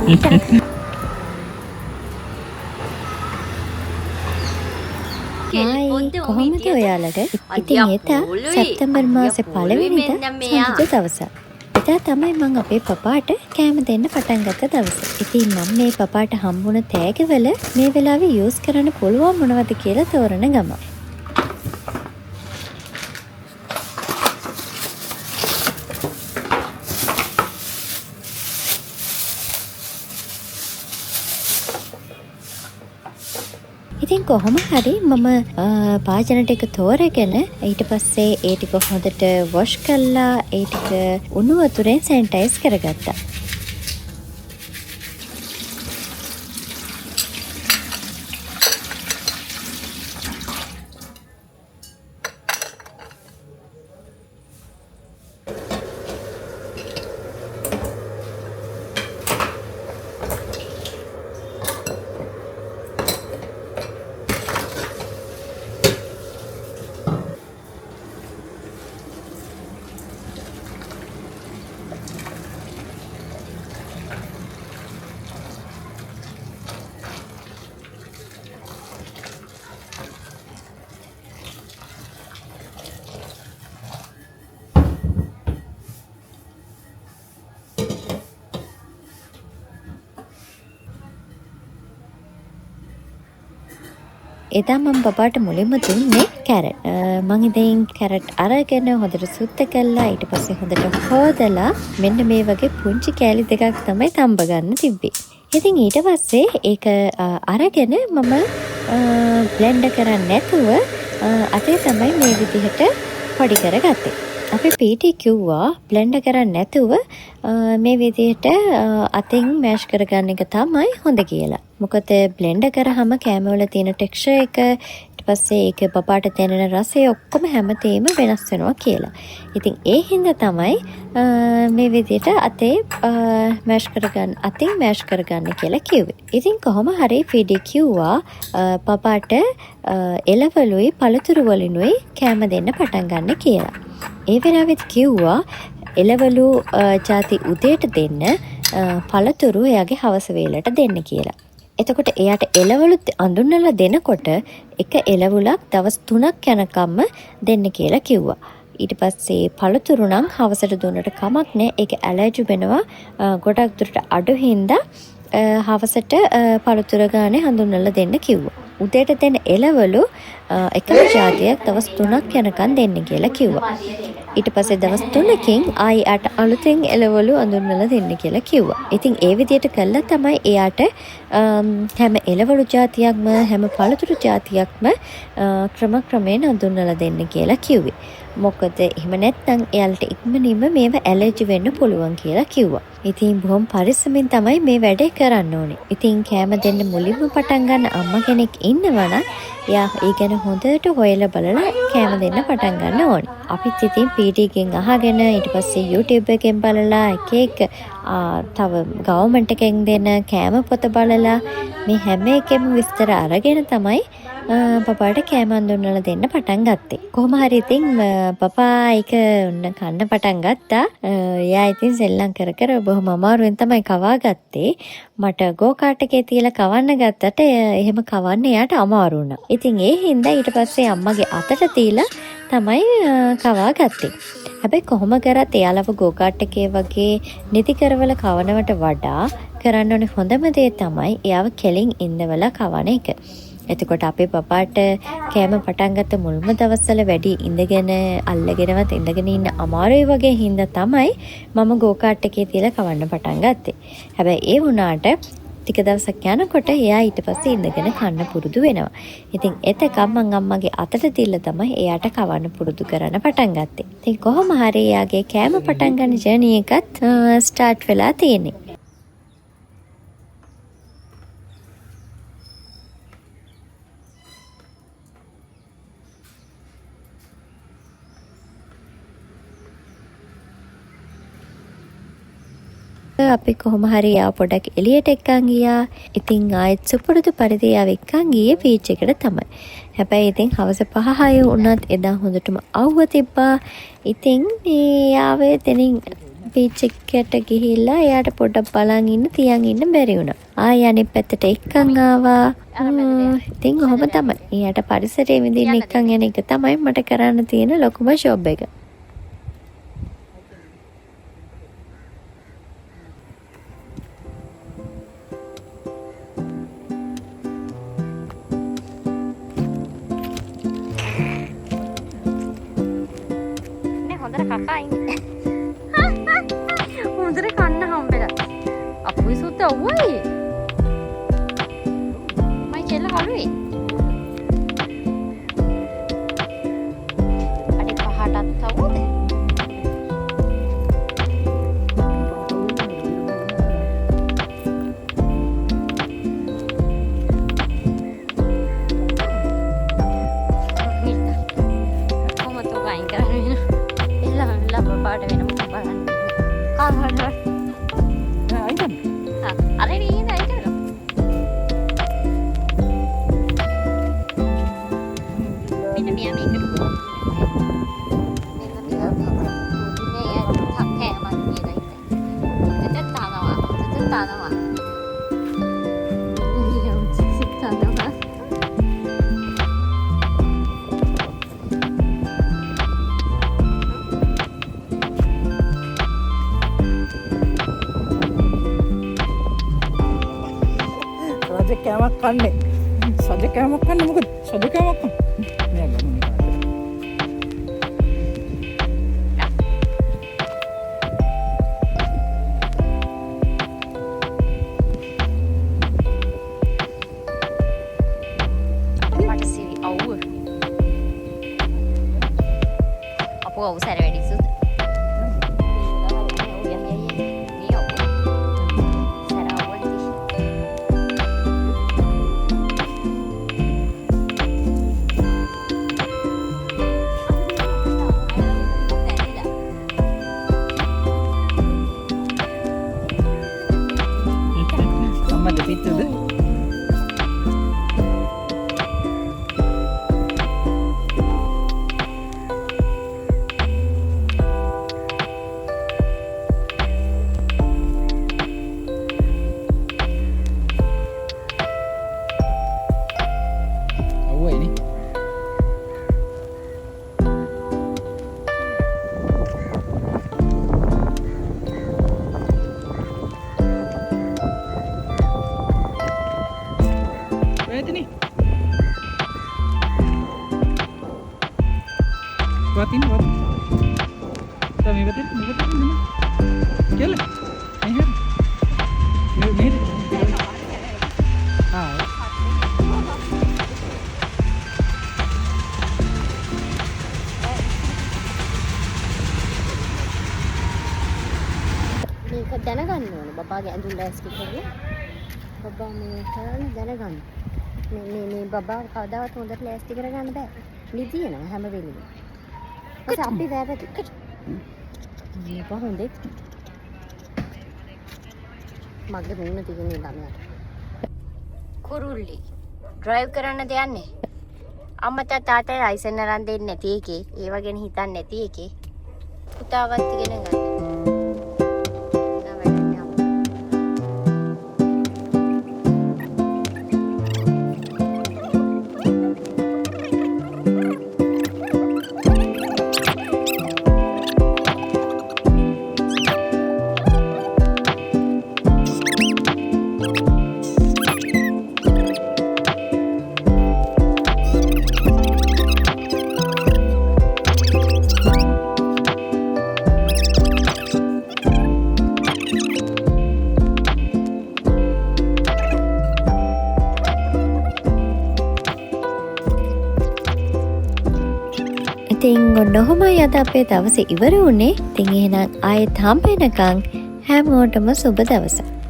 Hi කොහොමද ඔයාලට? ඉතින් එදා සැප්තැම්බර් මාසේ පළවෙනිදා සඳුදා දවසක්. එදා තමයි මං අපේ පපාට කෑම දෙන්න පටන් ගත්ත දවස. ඉතින් මම මේ පපාට හම්බුණ තෑගවල මේ වෙලාවේ යූස් කරන්න පුළුවන් මොනවද කියලා තෝරන ගම. ඉතින් කොහොම හරි මම භාජන ටික තෝරගෙන ඊට පස්සේ ඒ ටික හොඳට වොෂ් කරලා ඒ ටික උණු වතුරෙන් සැනිටයිස් කරගත්තා. එදා මම බබාට මුලින්ම දුන්නේ කැරට්. මං ඉතින් කැරට් අරගෙන හොඳට සුද්ධ කළා. ඊට පස්සේ හොඳට හොදලා මෙන්න මේ වගේ පුංචි කෑලි දෙකක් තමයි තඹ ගන්න තිබ්බේ. ඉතින් ඊට පස්සේ ඒක අරගෙන මම බ්ලෙන්ඩ් කරන්නේ නැතුව අතේ තමයි මේ විදිහට පොඩි කරගත්තේ. අපි පීටි කිව්වා බ්ලෙන්ඩ් කරන්නේ නැතුව මේ විදිහට අතින් මෑෂ් කරගන්න එක තමයි හොඳ කියලා. මොකද බ්ලෙන්ඩ් කරාම කෑම වල තියෙන ටෙක්ස්චර් එක ඊට පස්සේ ඒක බබාට දැනෙන රසය ඔක්කොම හැමතේම වෙනස් වෙනවා කියලා. ඉතින් ඒ හින්දා තමයි මේ විදිහට අතින් මෑෂ් කරගන්න කියලා කිව්වේ. ඉතින් කොහොම හරි පීටි කිව්වා බබාට එළවලුයි පළතුරු වලිනුයි කෑම දෙන්න පටන් ගන්න කියලා. ඒ වෙලාවෙත් කිව්වා එළවලු ಜಾති උදේට දෙන්න පළතුරු එයාගේ හවස වේලට දෙන්න කියලා. එතකොට එයාට එළවලු අඳුන්වලා දෙනකොට එක එළවලුක් දවස් 3ක් යනකම්ම දෙන්න කියලා කිව්වා. ඊට පස්සේ පළතුරු නම් හවසට දුන්නට කමක් නැහැ. ඒක ඇලර්ජි වෙනවා ගොඩක් දුරට අඩු හින්දා හවසට පළතුරු ගානේ හඳුන්වලා දෙන්න කිව්වා. උදේට දෙන එළවලු එකම જાතියක් දවස් 3ක් යනකම් දෙන්න කියලා කිව්වා. ඊට පස්සේ දවස් 3කින් ආයි අලුතෙන් එළවලු අඳුන්වලා දෙන්න කියලා කිව්වා. ඉතින් ඒ විදිහට කළා තමයි එයාට හැම එළවලු જાතියක්ම හැම පළතුරු જાතියක්ම ක්‍රමයෙන් අඳුන්වලා දෙන්න කියලා කිව්වේ. මොකද එහෙම නැත්නම් එයාලට ඉක්මනින්ම මේව ඇලර්ජි වෙන්න පුළුවන් කියලා කිව්වා. ඉතින් බොහොම පරිස්සමින් තමයි මේ වැඩේ කරන්න ඕනේ. ඉතින් කෑම දෙන්න මුලින්ම පටන් ගන්න අම්මා කෙනෙක් ඉන්නවනම් එයා ඒ ගැන හොඳට හොයලා බලලා කෑම දෙන්න පටන් ගන්න ඕනේ. අපිත් ඉතින් පීටීගෙන් අහගෙන ඊට පස්සේ YouTube එකෙන් බලලා එක තව ගවර්න්මන්ට් එකෙන් දෙන කෑම පොත බලලා මේ හැම එකෙම විස්තර අරගෙන තමයි පපාට කෑම අඳුන්වලා දෙන්න පටන් ගත්තේ. කොහොම හරි ඉතින් පපා ඒක උන්න කන්න පටන් ගත්තා. එයා ඉතින් සෙල්ලම් කර බොහොම අමාරුවෙන් තමයි කවා ගත්තේ. මට ගෝකාට් එකේ තියලා කවන්න ගත්තට එහෙම කවන්න එයාට අමාරු වුණා. ඉතින් ඒ හින්දා ඊට පස්සේ අම්මගේ අතට තියලා තමයි කවා ගත්තේ. හැබැයි කොහොම කරත් එයාලව ගෝකාට් එකේ වගේ නිදි කරවල කවනවට වඩා කරන්න ඕනේ හොඳම දේ තමයි එයාව කෙලින් ඉඳවලා කවන එක. එතකොට අපේ පපාට කෑම පටන් ගත්ත මුල්ම දවස්වල වැඩි ඉඳගෙන අල්ලගෙනවත් ඉඳගෙන ඉන්න අමාරුයි වගේ හින්දා තමයි මම ගෝකාට් එකේ තියලා කවන්න පටන් ගත්තේ. හැබැයි ඒ වුණාට ටික දවසක් යනකොට එයා ඊට පස්සේ ඉඳගෙන කන්න පුරුදු වෙනවා. ඉතින් එතකම් මං අම්මගේ අතට තියලා තමයි එයාට කවන්න පුරුදු කරන්න පටන් ගත්තේ. ඉතින් කොහොම හරි එයාගේ කෑම පටන් ගන්න ජර්නි එකත් ස්ටාර්ට් වෙලා තියෙන්නේ. අපි කොහොම හරි යා පොඩක් එළියට එක්කන් ගියා. ඉතින් ආයෙත් සුපුරුදු පරිදි යා එක්කන් ගියේ බීච් එකට තමයි. හැබැයි ඉතින් හවස 5-6 වුණත් එදා හොඳටම අවුව තිබ්බා. ඉතින් මේ යාවේ දෙනින් බීච් එකට ගිහිල්ලා එයාට පොඩ්ඩක් බලන් ඉන්න තියන් ඉන්න බැරි වුණා. ආයෙ අනිත් පැත්තට එක්කන් ආවා. ඉතින් ඔහොම තමයි. එයාට පරිසරයේ විඳින්න එක්කන් යන එක තමයි මට කරන්න තියෙන ලොකුම ජොබ් එක. kakak ini හොඳට කන්න හම්බෙලා අපුයි සුද්ද අවුයි මයි කෙල්ල කරුවේ අඩේ පහටත් අවුද පාට වෙනම බලන්න. කාහරද? අයිතන. අර නේද අයිතන. මෙන්න මෙයා මේකට. මෙන්න මෙයා. නේ 탁해 මන් කියනයි. දෙත තානවා. දෙත තානවා. නියම් සිත් තානවා. කෑමක් කන්නේ සජ කෑමක් කන්නේ මොකද සජ කෑමක් කන්නේ නෑ ගමන මට සිවි අවුව අපෝ අවු සැර වැඩි සුද පිටුද අවුයි නේ Buatin, buat. Tapi betul, Kela, nih, nih. Ah. මේක දැනගන්න ඕනේ බබාගේ ඇඳුම් ලෑස්ති කරලා බබා මේ කරන්න දැනගන්න මේ බබා කවදාවත් හොඳට ලෑස්ති කරගන්න බෑ නිදිනවා හැම වෙලෙම ඊට අපි වැරදි මේ කොහොමද මගේ මුණ තියන්නේ ළමයාට කුරුල්ලි ඩ්‍රයිව් කරන්න දෙන්නේ අම්මා තාත්තා ලයිසන් අරන් දෙන්නේ නැති එකේ ඒව ගැන හිතන්නේ නැති එකේ පුතාවත් ඉගෙන ගන්න ඉතින් ඔන්න ඔහොමයි අද අපේ දවසේ ඉවර වුණේ. ඉතින් එහෙනම් ආයෙත් හම්බ වෙනකන් හැමෝටම සුබ දවසක්.